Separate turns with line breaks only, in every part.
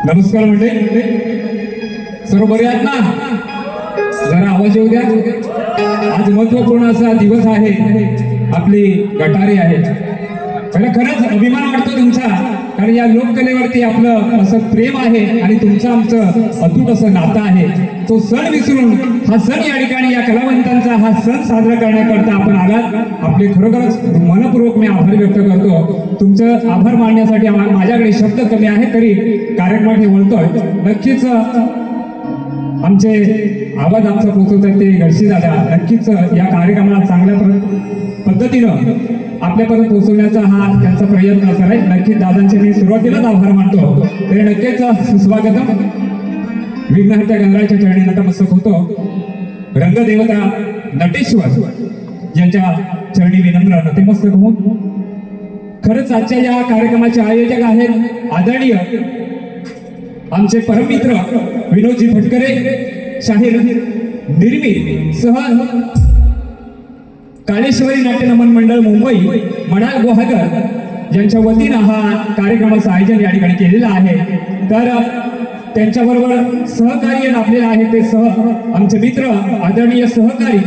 नमस्कार मंडळी, सर्व बरे आहात ना? जरा आवाज येऊ द्या. आज महत्वपूर्ण असा दिवस आहे, आपली गटारी आहे. पहिला खरंच अभिमान वाटतो तुमचा, कारण या लोककलेवरती आपलं असं प्रेम आहे आणि तुमचं आमचं अतूट असं नातं आहे. तो सण विसरून हा सण या ठिकाणी या कलावंतांचा हा सण साजरा करण्याकरता आपण आलात. आपले खरोखरच मनपूर्वक मी आभार व्यक्त करतो. तुमचं आभार मानण्यासाठी माझ्याकडे शब्द कमी आहे, तरी कार्यक्रमात बोलतोय. नक्कीच आमचे आवाज आमचा पोहोचवतात ते घडशी दादा नक्कीच या कार्यक्रमाला चांगल्या पद्धतीनं आपल्यापर्यंत पोहोचवण्याचा हा त्यांचा प्रयत्न असणार आहे. नक्कीच दादांचे मी सुरुवातीलाच आभार मानतो. तरी नक्कीच सुस्वागतम. विघ्नहर्त्या गणरायाच्या चरणी नतमस्तक होतो. रंगदेवता नटेश्वर यांच्या चरणी विनम्र नतमस्तक होऊन खरंच आजच्या या कार्यक्रमाचे आयोजक आहेत आदरणीय आमचे परममित्र विनोदजी फटकरे, शाहीर निर्मित सह काळेश्वरी नाट्य नमन मंडळ मुंबई मडाल गुहागर यांच्या वतीनं हा कार्यक्रमाचं आयोजन या ठिकाणी केलेलं आहे. तर त्यांच्याबरोबर सहकार्य लाभलेलं आहे ते आमचे मित्र आदरणीय सहकारी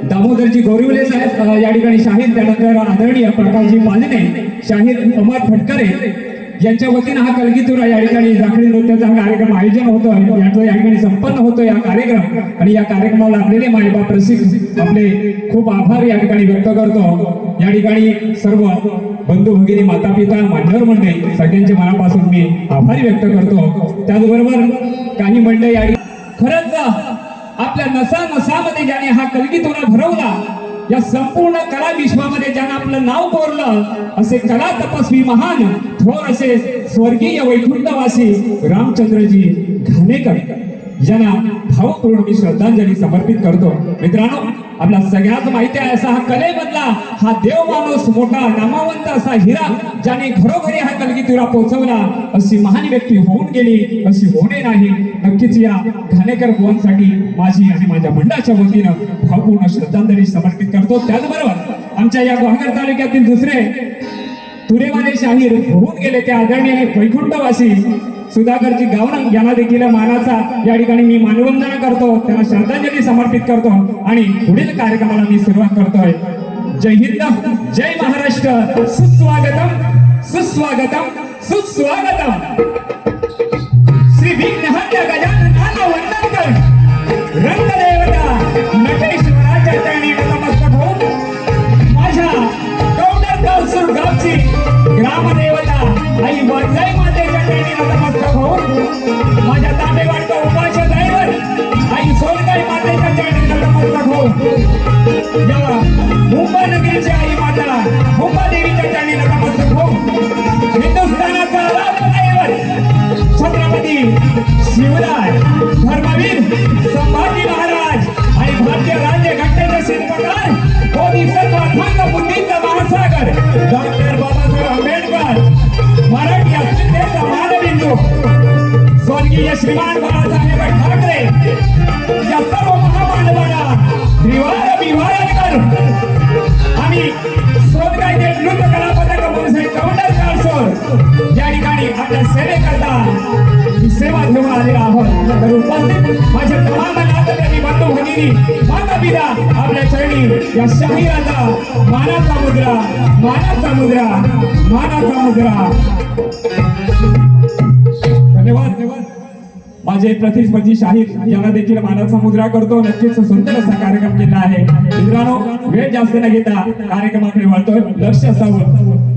दामोदरजी गौरिवले साहेब या ठिकाणी शाहीर, त्यानंतर आदरणीय प्रकाशजी पालने शाहीर, अमर फटकरे यांच्या वतीनं हा कलगीतुरा या ठिकाणी जाखडी नृत्याचा हा कार्यक्रम आयोजन होतं. याचं या ठिकाणी संपन्न होतो या कार्यक्रम. आणि या कार्यक्रमाला लागलेले मायबाप रसिक आपले खूप आभार या ठिकाणी व्यक्त करतो. या ठिकाणी सर्व बंधू भगिनी, माता पिता, मान्यवर मंडळी सगळ्यांच्या मनापासून मी आभारी व्यक्त करतो. त्याचबरोबर काही मंडळी या खरंच आपल्या नसा नसामध्ये ज्याने हा कलगीतुरा भरवला, या संपूर्ण कला विश्वामध्ये ज्यानं आपलं नाव कोरलं, असे कला तपस्वी महान थोर असे स्वर्गीय वैकुंठवासी रामचंद्रजी घाणेकर यांना भावपूर्ण मी श्रद्धांजली समर्पित करतो. मित्रांनो, आपला सगळ्याच माहिती आहे असा हा कलेमधला हा देव माणूस, मोठा नामवंत असा हिरा, ज्याने घरोघरी हा कलगीतुरा पोहोचवला, अशी महान व्यक्ती होऊन गेली, अशी होणे नाही. नक्कीच या घाणेकर बुवांसाठी माझी आणि माझ्या मंडळाच्या वतीनं भावपूर्ण श्रद्धांजली समर्पित करतो. त्याचबरोबर आमच्या या गुहागर तालुक्यातील दुसरे तुरेवाले शाहीर होऊन गेले ते आदरणीय वैकुंठवासी सुधाकरजी गावणं यांना देखील मानाचा या ठिकाणी मी मानवंदना करतो, त्यांना श्रद्धांजली समर्पित करतो आणि पुढील कार्यक्रमाला मी सुरुवात करतोय. जय हिंद, जय महाराष्ट्र. सुस्वागतम, सुस्वागतम, सुस्वागतम. श्री विघ्नहर्त्या गजाननाला वंदन कर. रंगदेवता नटेश्वराच्या चरणी नतमस्तक होऊन माझ्या कौंडरगाव गावची ग्रामदेवता आई वाजलाई मातेच्या चरणी नतमस्तक होऊन माझ्या तांबेवाडचा उपास्य दैवत आई सोनगाई मातेच्या चरणी नतमस्तक होऊन या मुंबई नगरीची आई माता मुंबा देवीच्या चरणी नतमस्तक होऊन हिंदुस्थानाचा दैवत छत्रपती शिवराज धर्मवीर संभाजी महाराज आणि भारतीय राज्य घटनेचे शिल्पकार कोणी सर्व अथांग बुद्धीचा महासागर डॉक्टर बाबासाहेब आंबेडकर मराठी अस्मितेचा मानबिंदू स्वर्गीय श्रीमान बाळासाहेब ठाकरे या सर्व महामानवांना त्रिवार विवार आम्ही सोनगाईचे नृत्य कला पदक म्हणून कौंडरगाव सोड या ठिकाणी आपल्या सेवेकरता सेवा घेऊन आलेला आहोत. तर उपस्थित माझ्या तमाम नातेवाईक बंधू भगिनी, माता पिता आपल्या चरणी या शाहिराचा मानाचा मुद्रा, मानाचा मुद्रा, मानाचा मुद्रा. धन्यवाद. माझे प्रतिस्पर्धी शाहीर यांना देखील मानाचा मुद्रा करतो. नक्कीच सुंदर असा कार्यक्रम केला आहे. मित्रांनो, वेळ जास्त न घेता कार्यक्रमाकडे वळतोय. लक्ष असावं.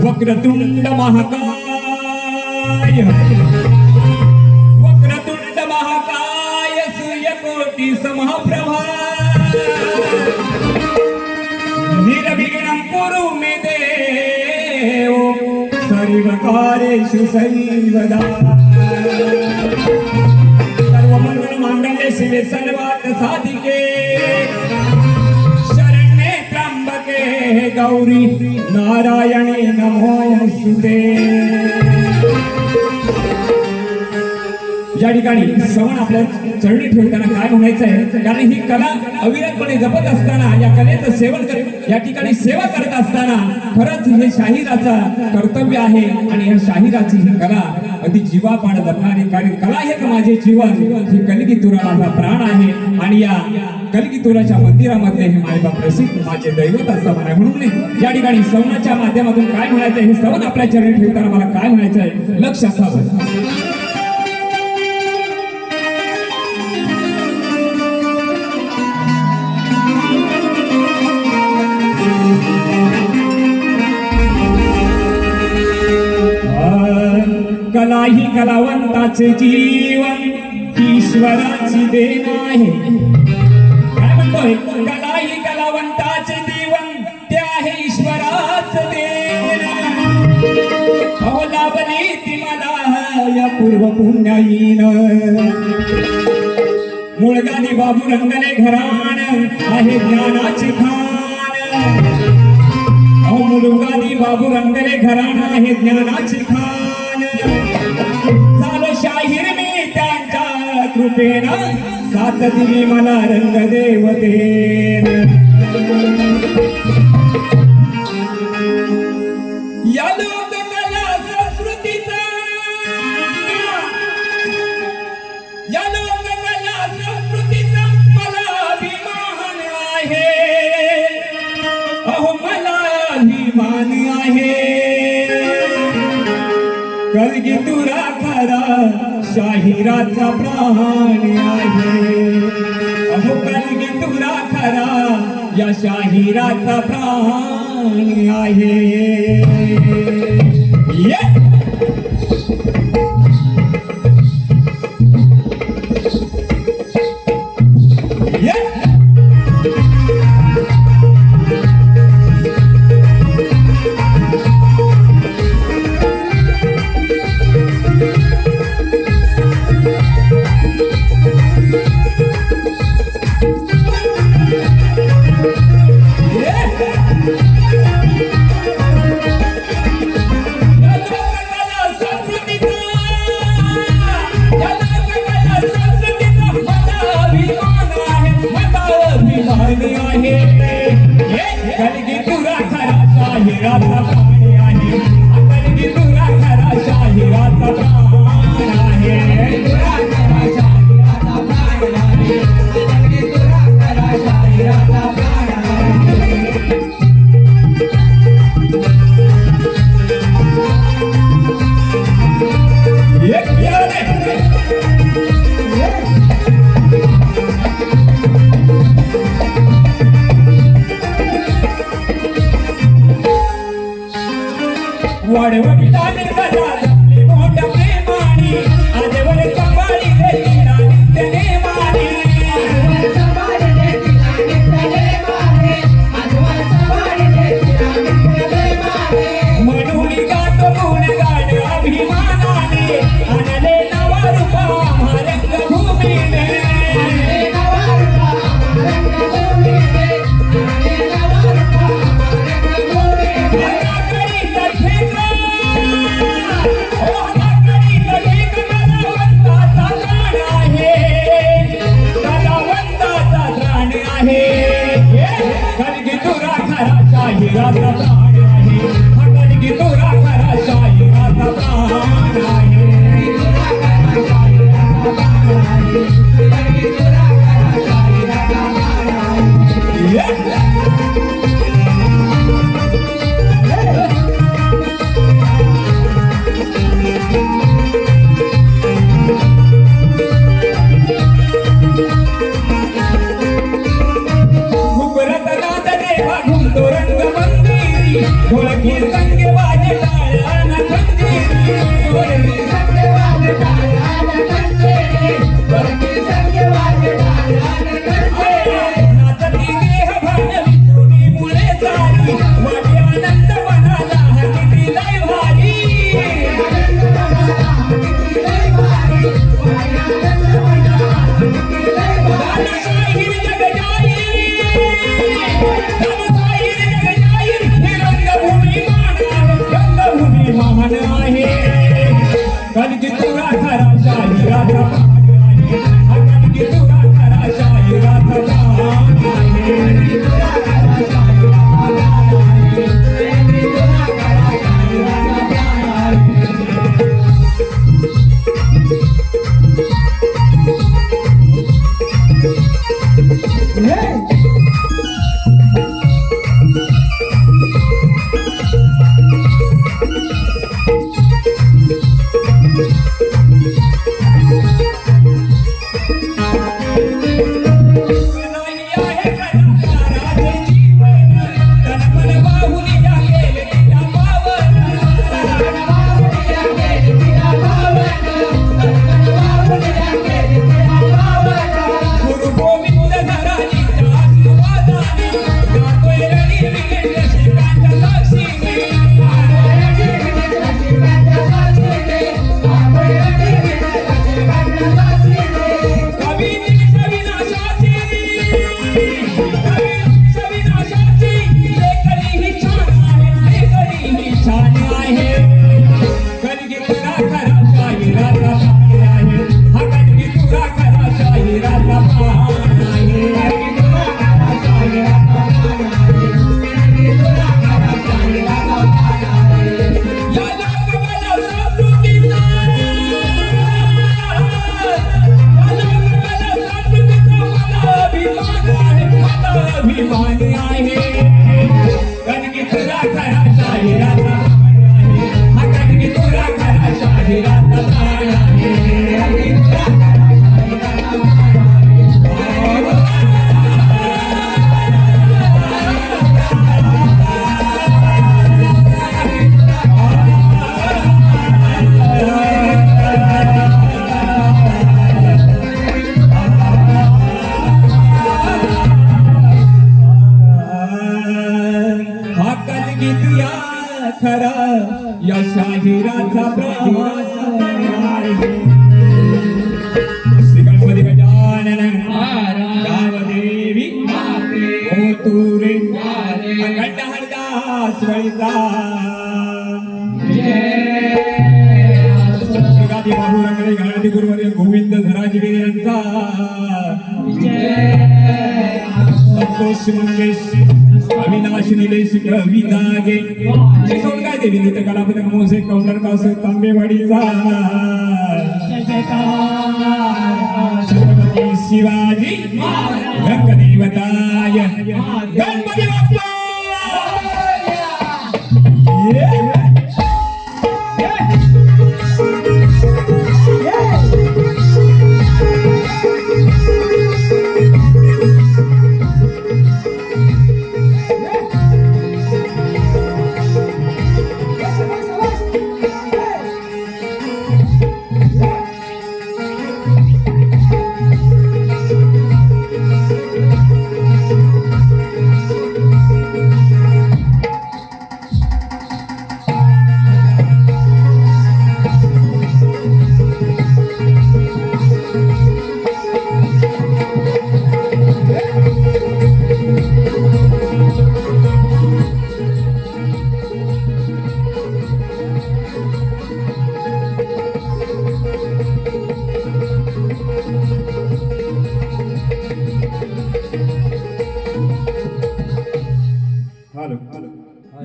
वक्रतुंड महाकाय वक्रतुंड महाकाय सूर्यकोटि समप्रभा निर्विघ्नं कुरु मे देव सर्वकार्येषु सर्वदा सर्वमंगल मांगल्ये शिवे सर्वार्थ साधिके शरण्ये त्र्यंबके गौरी नारायणी नमोस्तुते. या ठिकाणी श्रवण आपल्या चरणी ठेवताना काय म्हणायचं आहे, कारण ही कला अविरतपणे जपत असताना या कलेचं सेवन करत या ठिकाणी सेवा करत असताना खरंच हे शाहिराचा कर्तव्य आहे. आणि या शाहिराची ही कला अगदी जीवापाड जपणारी, कारण कला हे माझे जीवन, ही कलगीतुरा माझा प्राण आहे. आणि या कलगीतुराच्या मंदिरामध्ये हे मायबाप प्रसिद्ध माझे दैवत असं म्हणा. म्हणून या ठिकाणी श्रवणाच्या माध्यमातून काय म्हणायचं हे श्रवण आपल्या चरणी ठेवताना मला काय म्हणायचं आहे लक्ष असावं. कला ही कलावंताचे जीवन ईश्वराची देण आहे. काय म्हणतोय, कला ही कलावंताचे जीवन ते आहे ईश्वराचं देण. अहो लाभली ती मला या पूर्व पुण्याईन. मुळगादी बाबू रंगले घराण आहे ज्ञानाची खाण. अहो मुळगादी बाबू रंगले घराण आहे ज्ञानाची खाण. झालो शाहीर मी त्यांच्या कृपेनं, साथ दिली मला रंग देवतेन. या लोककला संस्कृतीचा या लोककला संस्कृतीचा मला अभिमान आहे. अहो मला अभिमान आहे. कलगीतुरा खरा शाहिराचा प्राण आहे. अहो कलगीतुरा खरा या शाहिराचा प्राण आहे. कलगीतुरा खरा शाहिराचा प्राण आहे. कलगीतुरा खरा शाहिराचा प्राण आहे. कलगीतुरा खरा शाहिराचा प्राण वाढवडिलाने गदा जपली मोठ्या प्रेमाने. आजवर सांभाळी देतीला नित्य नेमाने. म्हणून गातो गुणगान अभिमानाने. आणले नवा रूपा रंगभूमीने. ढोलकी संगे वाजे टाळ्यान खंजीरी ढोलकी संगे वाजे टाळ्यान खंजीरी ढोलकी संगे वाजे टाळ्यान खंजीरी नाचती देह भांडवी सोनी मुळे सारी वाटे आनंद मनाला किती लय भारी आनंद मनाला किती लय भारी वाटे आनंद मनाला किती लय भारी शाहीर जग जाहीर रंगभूमी महान आहे कणकी तुरा खरा शाहिराचा आहे कणकी तुरा खरा शाहिराचा आहे खरा या शाहिराचा श्री गणपती गजानन गावदेवी ओतुरे अखंड हरदास वळीचा श्रीगादी बाबू रंगडे गणाधी गुरुवर्य गोविंद धराजगिरी यांचा संतोष मंगेश अविनाश निलेश कवी जागे काय देवी नृत्य कलापथक मोसे कौंडर कास तांबेवाडीचा छत्रपती शिवाजी गंगदेवताय गणपती बाप्पा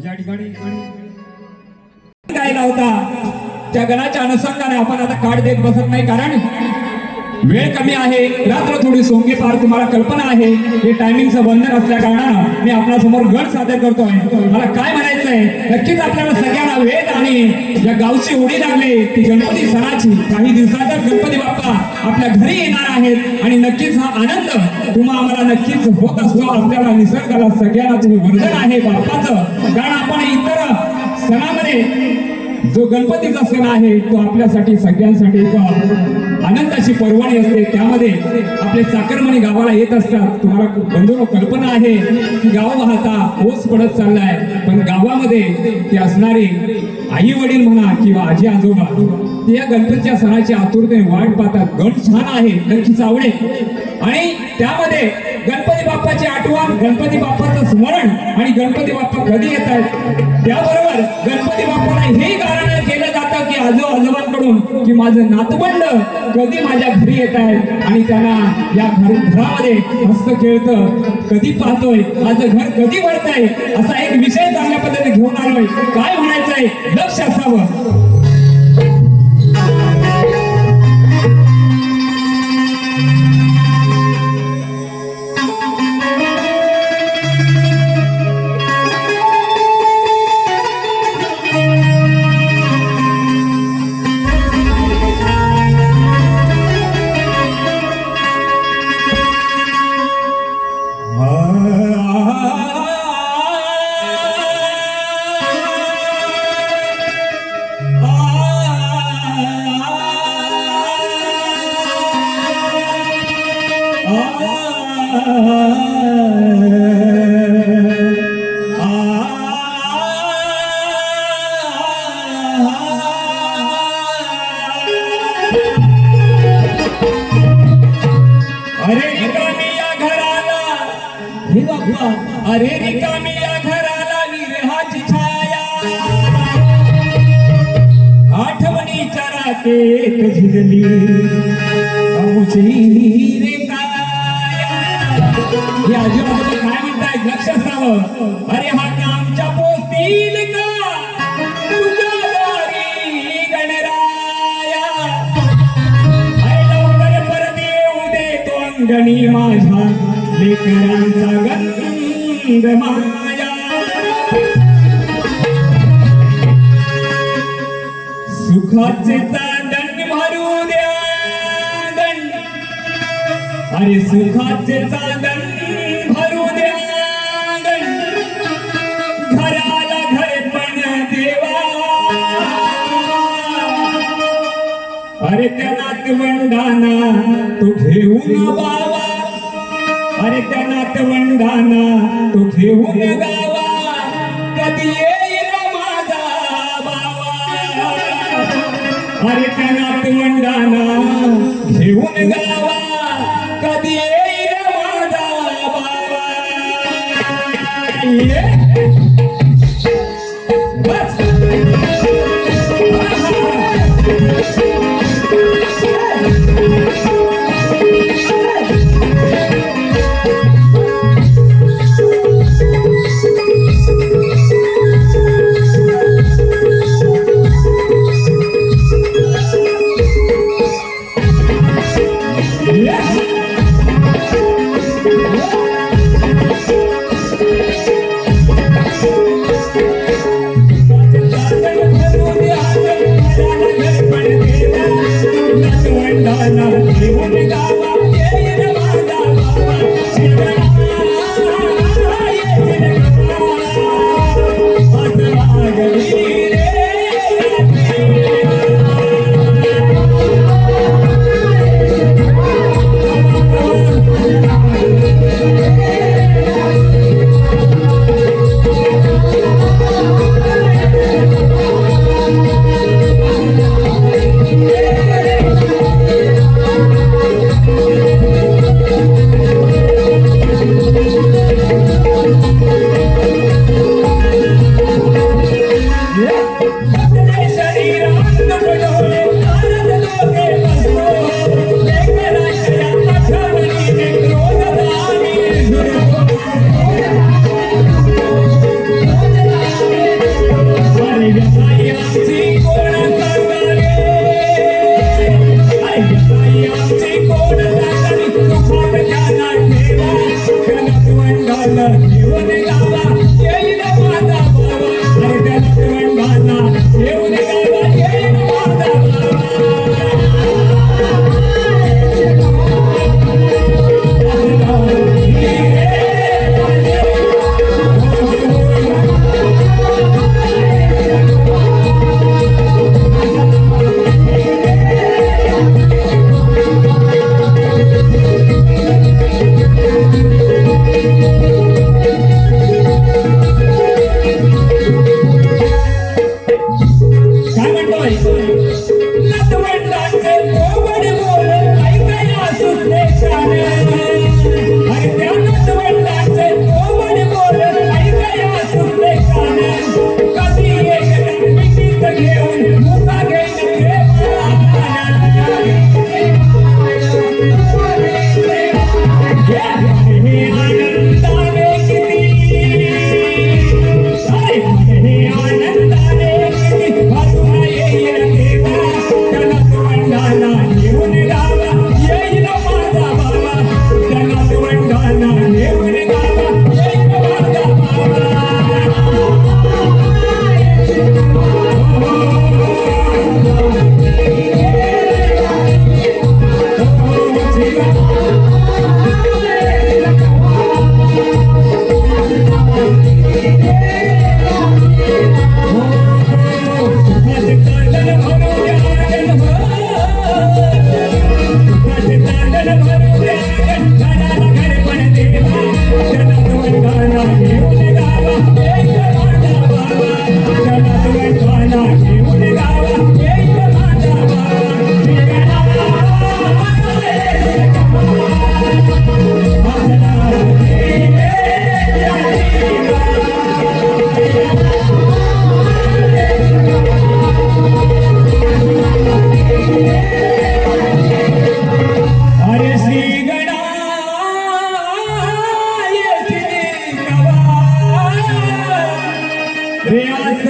या ठिकाणी गायला होता त्या गणाच्या अनुषंगाने आपण आता कार्ड देत बसत नाही कारण वेळ कमी आहे, रात्र थोडी सोंगी पार, तुम्हाला कल्पना आहे हे टायमिंगचं बंधन असल्या कारणानं मी आपल्यासमोर गण सादर करतोय. मला काय म्हणायचंय, नक्कीच आपल्याला सगळ्यांना वेद आणि या गावची ओढी लागली ती गणपती सणाची. काही दिवसातच गणपती बाप्पा आपल्या घरी येणार आहेत आणि नक्कीच हा आनंद तुम्हा आम्हाला नक्कीच होत असतो. आपल्याला निसर्गाला सगळ्यांनाच हे वर्धन आहे बाप्पाचं, कारण आपण इतर सणामध्ये जो गणपतीचा सण आहे तो आपल्यासाठी सगळ्यांसाठी एक आनंदाची पर्वणी असते. त्यामध्ये आपले चाकरमणी गावाला येत असतात. तुम्हाला बंधूंनो कल्पना आहे की गाव वाहता ओस पडत चाललाय, पण गावामध्ये ते असणारे आई वडील म्हणा किंवा आजी आजोबा ते या गणपतीच्या सणाची आतुरतेने वाट पाहतात. गण छान आहे, नक्कीच आवडेल. आणि त्यामध्ये गणपती बाप्पाची आठवण, गणपती बाप्पाचं स्मरण आणि गणपती बाप्पा कधी येत आहेत त्याबरोबर गणपती बाप्पाला हे गाणं केलं जातं की आजोबांकडून की माझं नातवंड कधी माझ्या घरी येत आहे आणि त्यांना या घरामध्ये हस्त खेळतं कधी पाहतोय, माझं घर कधी भरतंय, असा एक विषय चांगल्या पद्धतीने घेऊन आलोय. काय म्हणायचंय लक्ष असावं. अरे रिकामी या घराला विरहाची छाया, आठवणीच्या रातेत झिजली आमुची रे काया. हे आजोबा काय म्हणताय लक्ष असावं. अरे हा आमच्या पोचतील का तुझ्या दारी गणराया, अरे लवकर परत येऊ दे तो अंगणी माझ्या लेकरांचा गंध माया. सुखाचे चांदण भरू द्या दंड, अरे सुखाचे चांदण भरू द्या दंड, घराला घर पण देवा. अरे त्या नातवंडाना तो घेऊन बावा, अरे त्या नातवंडाना तो घेऊन गावा, कधी येईल माझा बाबा. अरे त्या नातवंडाना घेऊन गावा, कधी येईल माझा बाबा. बस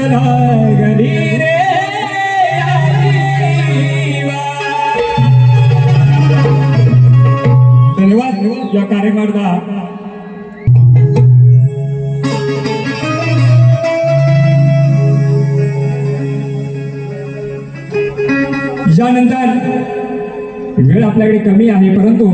लागली रे आईवा. धन्यवाद या कार्यक्रमाला. यानंतर वेळ आपल्याकडे कमी आहे, परंतु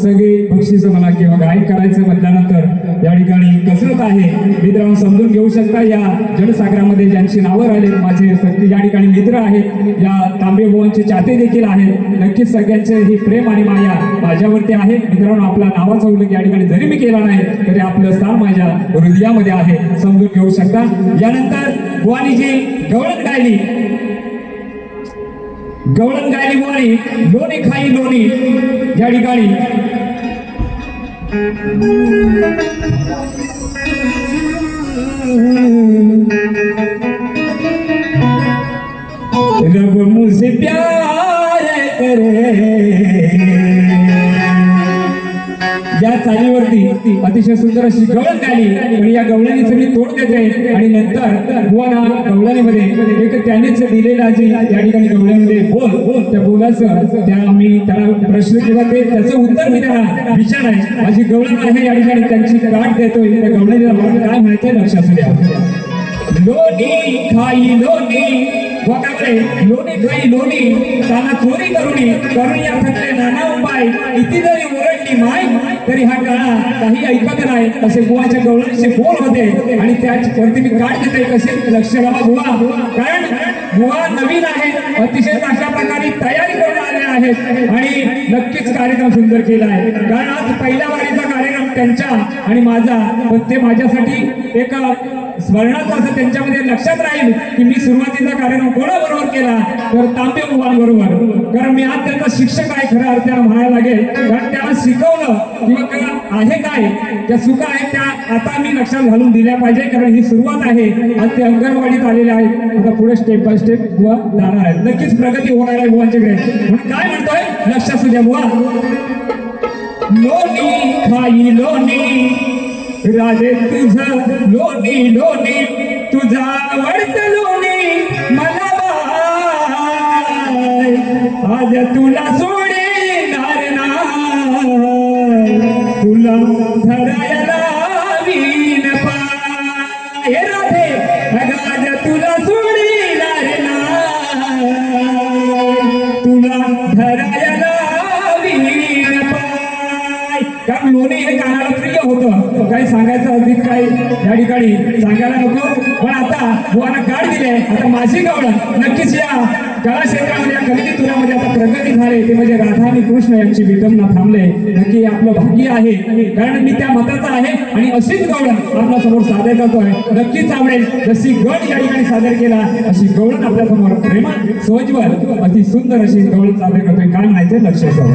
सगळे बक्षीस म्हणा किंवा गायन करायचं म्हटल्यानंतर या ठिकाणी कसरत आहे. मित्रांनो समजून घेऊ शकता, या जलसागरामध्ये ज्यांची नावं राहिले माझे या ठिकाणी मित्र आहेत, या तांबे बुवांचे चाहते देखील आहेत. नक्कीच सगळ्यांचे हे प्रेम आणि माया माझ्यावरती आहे. मित्रांनो आपला नावाचा उल्लेख या ठिकाणी जरी मी केला नाही तरी आपलं स्थान माझ्या हृदयामध्ये आहे, समजून घेऊ शकता. यानंतर बुवानी जी गवळण गायली बुवानी, लोणी खाई लोणी या ठिकाणी रब मुझसे प्यार करे. या चालीवरती अतिशय सुंदर अशी गवळण गायली आणि या गवळणी सगळी तोड देते आणि नंतर बुवाना गवळणीमध्ये एक त्यांनीच दिलेला जी या ठिकाणी गवळणीमध्ये बोल त्या बोलाचं त्या मी त्याला प्रश्न किंवा ते त्याचं उत्तर मी त्याला विचार आहे. माझी गवळण आहे या ठिकाणी त्यांची गाठ देतोय. त्या गवळणीला मला काय माहितीये लक्षात द्या. लोणी खाई लोणी वकाकडे लोणी खाई लोणी ताना चोरी करुणी या थकले नाना उपाय. किती जरी ओरडली माय तरी हा काळा काही ऐकत नाही, असे बुवाच्या गवळणीचे बोल होते. आणि त्यावरती मी काढ देते कसे लक्ष घाला बुवा, कारण बुवा नवीन आहे, अतिशय चांगल्या प्रकारे तयारी करून आले आहेत आणि नक्कीच कार्यक्रम सुंदर केला आहे. कारण आज पहिल्या वारीचा कार्यक्रम त्यांचा आणि माझा, पण ते माझ्यासाठी एक स्मरणाचं असं त्यांच्यामध्ये लक्षात राहील की मी सुरुवातीचा कार्यक्रम कोणाबरोबर केला तर तांबे बुवांबरोबर. कारण मी आज त्यांचा शिक्षक आहे खऱ्या अर्थानं म्हणायला लागेल, कारण त्याला शिकवलं किंवा आहे काय त्या चुका आहेत त्या आता मी लक्षात घालून दिल्या पाहिजे, कारण ही सुरुवात आहे. आज ते अंगणवाडीत आलेले आहेत, आता पुढे स्टेप बाय स्टेप बुवा जाणार आहेत. नक्कीच प्रगती होणार आहे बुवांच्याकडे. म्हणून काय म्हणतोय लक्षात असू द्या बुवा. लोणी खाई लोणी राजे तुझं लोणी लोणी तुझा आवडत लोणी मला बाय. आज तुला सोडणार नाही, तुला धरायला वीण पाय राधे. आज तुला सोडणार नाही, तुला धरायला वीण पाय. कारण लोणी हे कानाला प्रिय होतं, काही सांगायचं अधिक काही या ठिकाणी सांगायला नको. पण आता बुवांना काढ दिले, आता माझी गवळण नक्कीच या कला क्षेत्रामध्ये या कविते तुरामध्ये आता प्रगती झाली. ते म्हणजे राधा आणि कृष्ण यांची विटंबना थांबले. नक्की आपलं भाग्य आहे, कारण मी त्या मताचा आहे आणि अशीच गवळण आपल्या समोर सादर करतोय. नक्कीच आवडेल जशी गण या ठिकाणी सादर केला अशी गवळण आपल्या समोर प्रेमान सोज्वल अति सुंदर अशी गवळण सादर करतोय. काय म्हणायचं लक्षात ठेवा.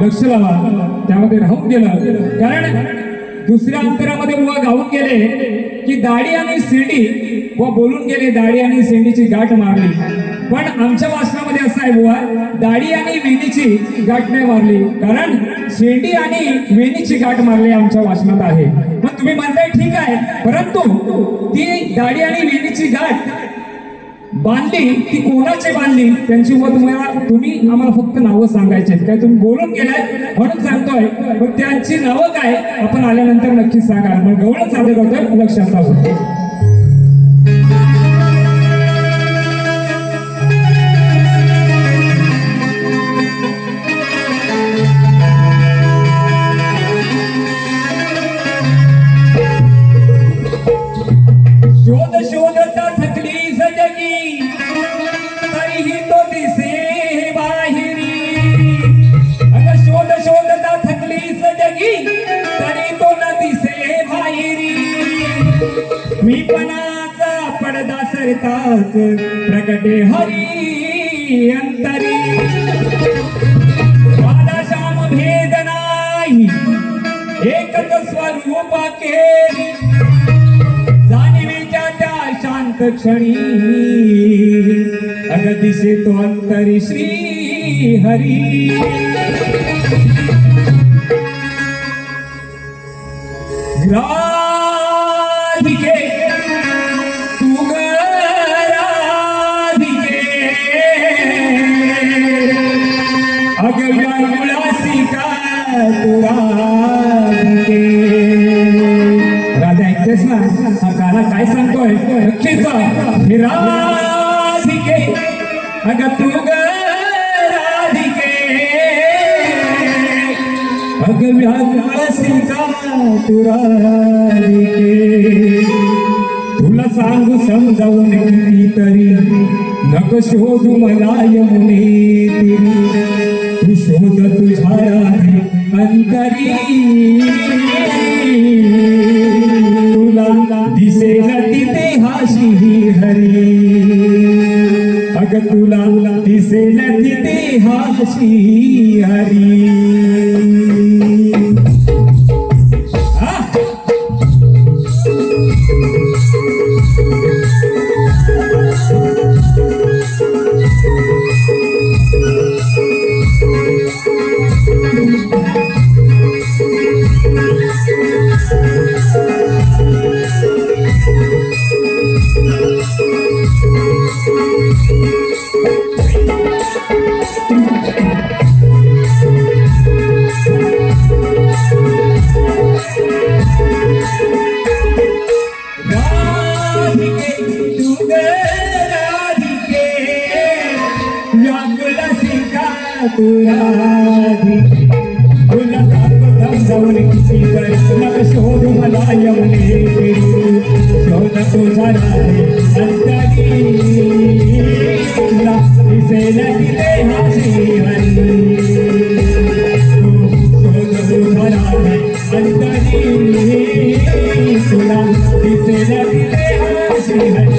लक्ष लावा, त्यामध्ये राहून गेलं. कारण दुसऱ्या अंतरामध्ये बुवा गाऊन गेले की दाढी आणि शेंडी व बोलून गेले दाढी आणि शेंडीची गाठ मारली. पण आमच्या वाचनामध्ये असं आहे बुवा, दाढी आणि वेणीची गाठ नाही मारली, कारण शेंडी आणि वेणीची गाठ मारली आमच्या वाचनात आहे. मग तुम्ही म्हणताय ठीक आहे, परंतु ती दाढी आणि वेणीची गाठ बांधली ती कोणाची बांधली त्यांची मत तुम्ही आम्हाला फक्त नावं सांगायचे. काय तुम्ही बोलून गेलाय म्हणून सांगतोय, पण त्यांची नावं काय आपण आल्यानंतर नक्कीच सांगा. मग गवळण सादर करतोय, लक्षात असावं. शोध शोधता थकली सजगी तरीही तो दिसे बाहेरी. अगं शोध शोधता थकली सजगी तरी तो न दिसे बाहेरी. मी पणाचा पडदा सरताच प्रगटे हरी अंतरी. राधा श्याम भेद नाही एकच स्वरूप केली. क्षणी अग दिसे तो अंतरी श्री हरी राधिके तू ग राधिके अग व्याकुळासी का तू राधिके. राजा ऐकतेस ना हा काना काय सांगतोय नक्कीच हे राधिके अग तू ग राधिके अग व्याकुळासी का तू राधिके. तुला सांगू समजावून कितीतरी नको शोधू मला यमुने तिरी तू शोध तुझ्या राधी अंतरी तुला दिसेल तिथे हाशी हरी अग तुला दिसेल तिथे हाशी हरी. शोध मला यमुने शोध तुझा अंतरी तुला दिसेल तिथे हाशी हरी शोध तुझा अंतरी तुला दिसेल तिथे हाशी हरी.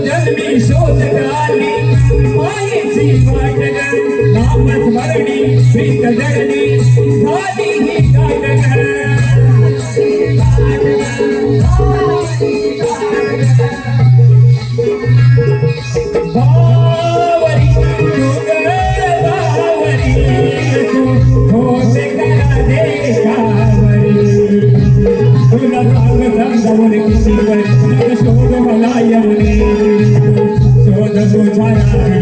जन्मी शोध आली मायेची वाटग नामच मरणी प्रीत जगणी झाली ही गाठग बावरी तू ग बावरी तू होते करा देखावरी तुला सांग समजावून किती शोध मला यमुने शोध तुझा अंतरी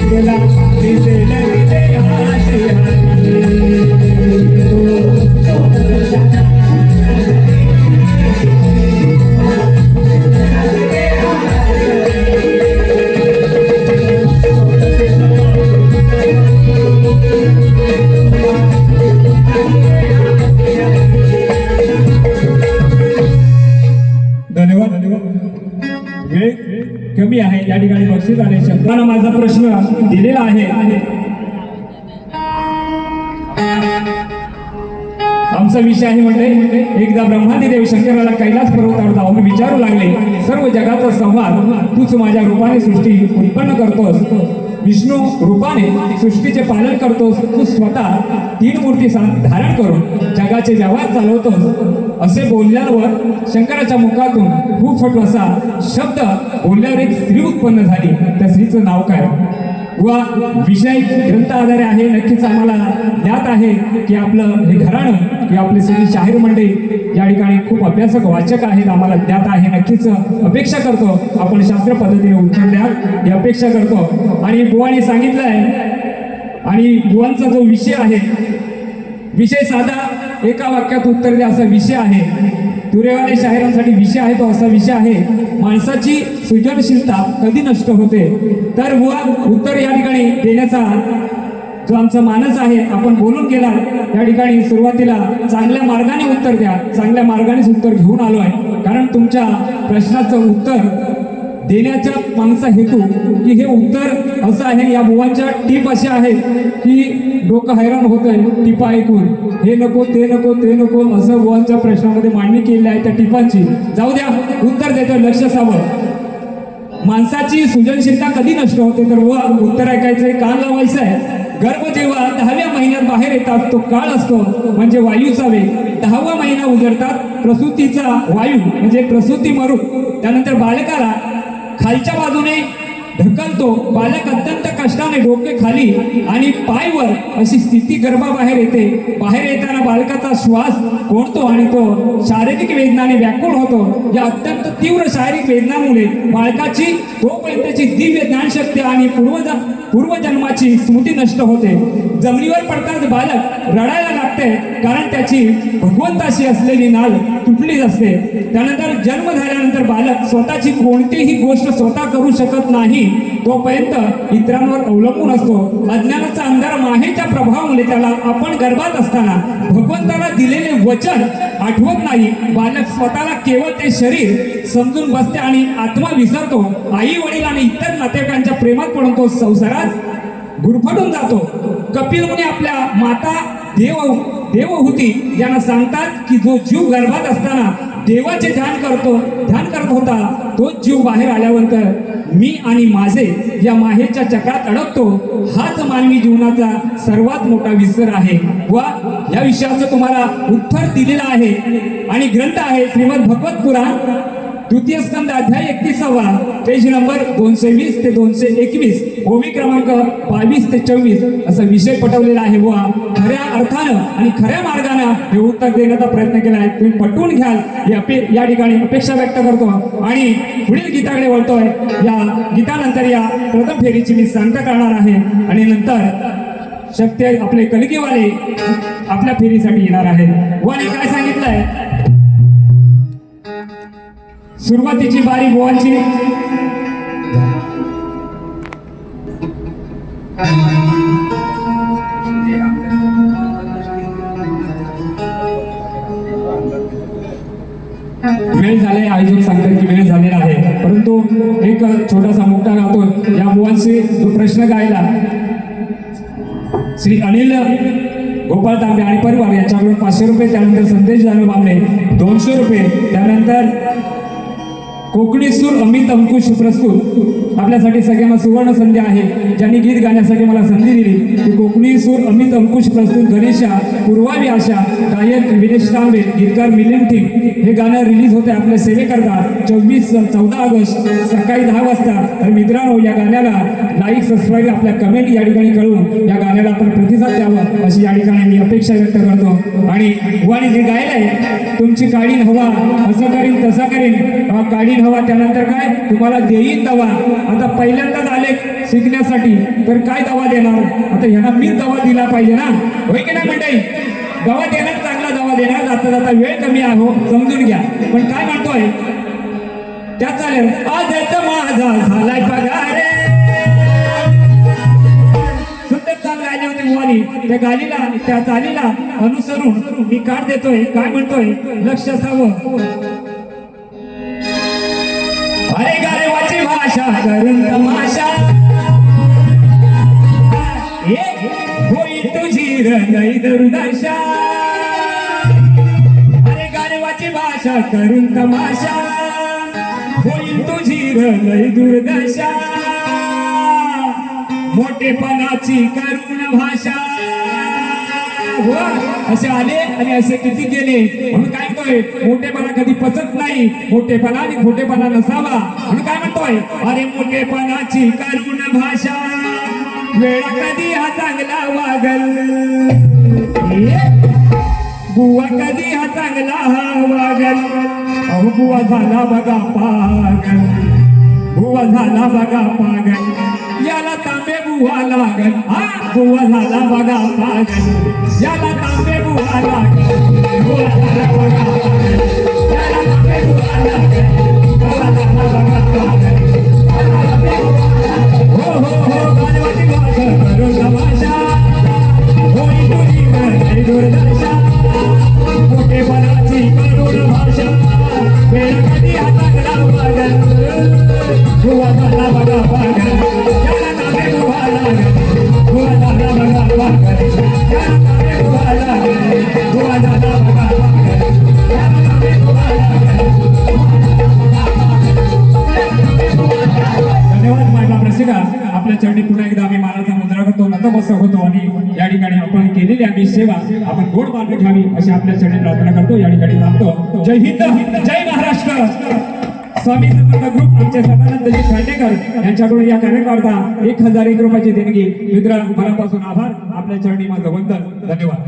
तुला दिसेल तिथे हाशी हरी शोध तुझा कमी आहे या ठिकाणी बक्षीस आले. शब्दानं माझा प्रश्न दिलेला आहे. आमचा विषय आहे म्हणजे एकदा ब्रह्मादिदेव शंकराला कैलास पर्वतावर जाऊन विचारू लागले, सर्व जगाचा संहार तूच माझ्या रूपाने सृष्टी उत्पन्न करतोस, विष्णू रूपाने सृष्टीचे पालन करतोस, तू स्वतः तीन मूर्ती धारण करून जगाचे व्यवहार चालवतोस, असे बोलल्यावर शंकराच्या मुखातून खूप छोटा असा शब्द बोलल्यावर एक स्त्री उत्पन्न झाली. त्या स्त्रीचं नाव काय व विषय ग्रंथ आधारे आहे. नक्कीच आम्हाला ज्ञात आहे की आपलं हे घराणं किंवा आपले सगळी शाहीर मंडळी या ठिकाणी खूप अभ्यासक वाचक आहेत, आम्हाला ज्ञात आहे. नक्कीच अपेक्षा करतो आपण शास्त्र पद्धतीने उत्तर द्या ही अपेक्षा करतो. आणि बुवाने सांगितलंय आणि बुवांचा जो विषय आहे, विषय साधा एका वाक्यात उत्तर द्या असा विषय आहे. तुरेवाले शाहिरांसाठी विषय आहे तो असा विषय आहे, माणसाची सृजनशीलता कधी नष्ट होते. तर बुवा उत्तर या ठिकाणी देण्याचा जो आमचा मानस आहे आपण बोलून गेला. या ठिकाणी सुरुवातीला चांगल्या मार्गाने उत्तर द्या, चांगल्या मार्गानेच उत्तर घेऊन आलो आहे. कारण तुमच्या प्रश्नाचं उत्तर देण्याच्या मागचा हेतू की हे उत्तर असं आहे. या बुवांच्या टीप अशा आहेत की डोकं हैराण होत आहे टिपा ऐकून, हे नको ते नको ते नको असं बुवांच्या प्रश्नामध्ये मांडणी केली आहे. त्या टिपांची जाऊ द्या, उत्तर देतो, लक्ष असावं. माणसाची सृजनशीलता कधी नष्ट होते तर बुवा उत्तर ऐकायचंय, कान लावायचं आहे. गर्भ जेव्हा 10व्या महिन्यात बाहेर येतात तो काळ असतो म्हणजे वायूचा वेग. 10वा महिना उजडतात प्रसूतीचा वायू म्हणजे प्रसूती मरू. त्यानंतर बालकाला खालच्या बाजूने ढकलतो. बालक अत्यंत कष्टाने डोके खाली आणि पाय वर अशी स्थिती गर्भाबाहेर येते. बाहेर येताना बालकाचा श्वास कोंडतो आणि तो शारीरिक वेदनाने व्याकुळ होतो. या अत्यंत तीव्र शारीरिक वेदनामुळे बालकाची तोपर्यंतची दिव्य ज्ञानशक्ती आणि पूर्वजन्माची स्मृती नष्ट होते. जमिनीवर पडताच बालक रडायला लागते कारण त्याची भगवंताशी असलेली नाळ तुटलीच असते. त्यानंतर जन्म झाल्यानंतर बालक स्वतःची कोणतीही गोष्ट स्वतः करू शकत नाही, तोपर्यंत इतरांवर अवलंबून असतो. अज्ञानाचा अंधार माहेच्या प्रभावामुळे त्याला आपण गर्भात असताना भगवंताला दिलेले वचन आठवत नाही. बालक स्वतःला केवळ ते शरीर समजून बसते आणि आत्मा विसरतो. आई वडील आणि इतर नातेवाईकांच्या प्रेमात पडून तो संसारात गुरफटून जातो. कपिल मुनी आपल्या माता देवहूती यांना सांगतात की जो जीव गर्भात असताना देवाचे ध्यान करत होता तो जीव बाहेर आल्यानंतर मी आणि माझे या माहेच्या चक्रात अडकतो. हाच मानवी जीवनाचा सर्वात मोठा विसर आहे. व या विषयाचं तुम्हाला उत्तर दिलेलं आहे आणि ग्रंथ आहे श्रीमद भगवत पुराण द्वितीय स्कंद अध्याय 31 पेज नंबर 220 ते 221 ओवी क्रमांक 22 ते 24 असा विषय पटवलेला आहे. व खऱ्या अर्थानं आणि खऱ्या मार्गानं हे उत्तर देण्याचा प्रयत्न केला आहे. तुम्ही पटवून घ्याल या ठिकाणी अपेक्षा व्यक्त करतो आणि पुढील गीताकडे वळतोय. या गीतानंतर या प्रथम फेरीची मी सांगता करणार आहे आणि नंतर शक्य आपले कलगीवाले आपल्या फेरीसाठी येणार आहेत. व काय सांगितलंय, सुरुवातीची बारी बुवांची. वेळ झाले, आयोजक सांगतात की वेळ झालेला आहे, परंतु एक छोटासा मुक्ता गातो. या बुवांशी जो प्रश्न गायला श्री अनिल गोपाळ तांबे आणि परिवार याच्याकडून 500 रुपये, त्यानंतर संदेश जानू बांबळे 200 रुपये, त्यानंतर कोकणी सूर अमित अंकुश प्रस्तुत. आपल्यासाठी सगळ्यांना सुवर्ण संधी आहे. ज्यांनी गीत गाण्यासाठी मला संधी दिली ती कोकणी सूर अमित अंकुश प्रस्तुत गणेशा पूर्वावी आशा, गायक विनेश तांबे, गीतकार मिलिंद थिंग. हे गाणं रिलीज होते आपल्या सेवेकरता 14 ऑगस्ट सकाळी 10 वाजता. तर मित्रांनो या गाण्याला लाईक सबस्क्राईब आपल्या कमेंट या ठिकाणी कळून या गाण्याला आपण प्रतिसाद द्यावा अशी या ठिकाणी मी अपेक्षा व्यक्त करतो. आणि बुवाने जे गायलंय तुमची काढीन हवा असं करीन तसा करीन, काढीन हवा त्यानंतर काय तुम्हाला देईन दवा. आता पहिल्यांदाच आले शिकण्यासाठी तर काय दवा देणार, आता ह्यांना मी दवा दिला पाहिजे ना, होय की नाही मंडळी? दवा देणार, चांगला दवा देणार. जाता जाता वेळ कमी आहे हो, समजून घ्या. पण काय म्हणतोय त्या चालेल. आजच माझा झालाय पगार, सुंदर चाल गायली होती बुवानी. त्या गालीला त्या चालीला अनुसरून मी कार्ड देतोय. काय म्हणतोय लक्ष असावं. अरे गारेवाची भाषा करून तमाशा, होई तुझी रंगाई दुर्दशा. अरे गारेवाची भाषा करून तमाशा, होई तुझी रंगाई दुर्दशा. मोठेपणाची करुण भाषा, हो असे आले आणि असे किती गेले. म्हणून काय म्हणतोय मोठेपणा कधी पचत नाही, मोठेपणा आणि खोटेपणा नसावा. म्हणून काय म्हणतोय अरे मोठेपणाची करुण भाषा वेळा कधी हा चांगला वागल. बुवा कधी हा चांगला वागल. अहो बुवा झाला बघा पागल, बुवा झाला बघा पागल, याला तांबे बुवा लागल. हा बुवा झाला बघा पागल, याला तांबे बुवा लागल. बुवा झाला बघा पागल, याला तांबे बुवा लागल. बुवा झाला बघा पागल, याला तांबे बुवा लागल. हो हो हो गाणवाची भाषा करू तमाशा, होई तुझी करते दुर्दशा. मोठेपणाची करुण भाषा वेळ कधी हा चांगला वागल. बुवा झाला बघा पागल, याला तांबे बुवा लागल. बुवा झाला बघा पागल, याला तांबे बुवा लागल. बुवा झाला बघा पागल, याला तांबे बुवा लागल. धन्यवाद मायबाप रसिका. आपल्या चरणी पुन्हा एकदा आम्ही मानाचा मुद्रा करतो, नतमस्तक होतो आणि या ठिकाणी आपण केलेली आम्ही सेवा आपण गोड मार्ग घ्यावी अशी आपल्या चरणी प्रार्थना करतो. या ठिकाणी थांबतो. जय हिंद, जय महाराष्ट्र. स्वामी समर्थ ग्रुप आमचे सदानंदजी खांडेकर यांच्याकडून या कार्यक्रमाला 1001 रुपयाची देणगी. मित्र मनापासून आभार. आपल्या चरणी माझं वंदन. धन्यवाद.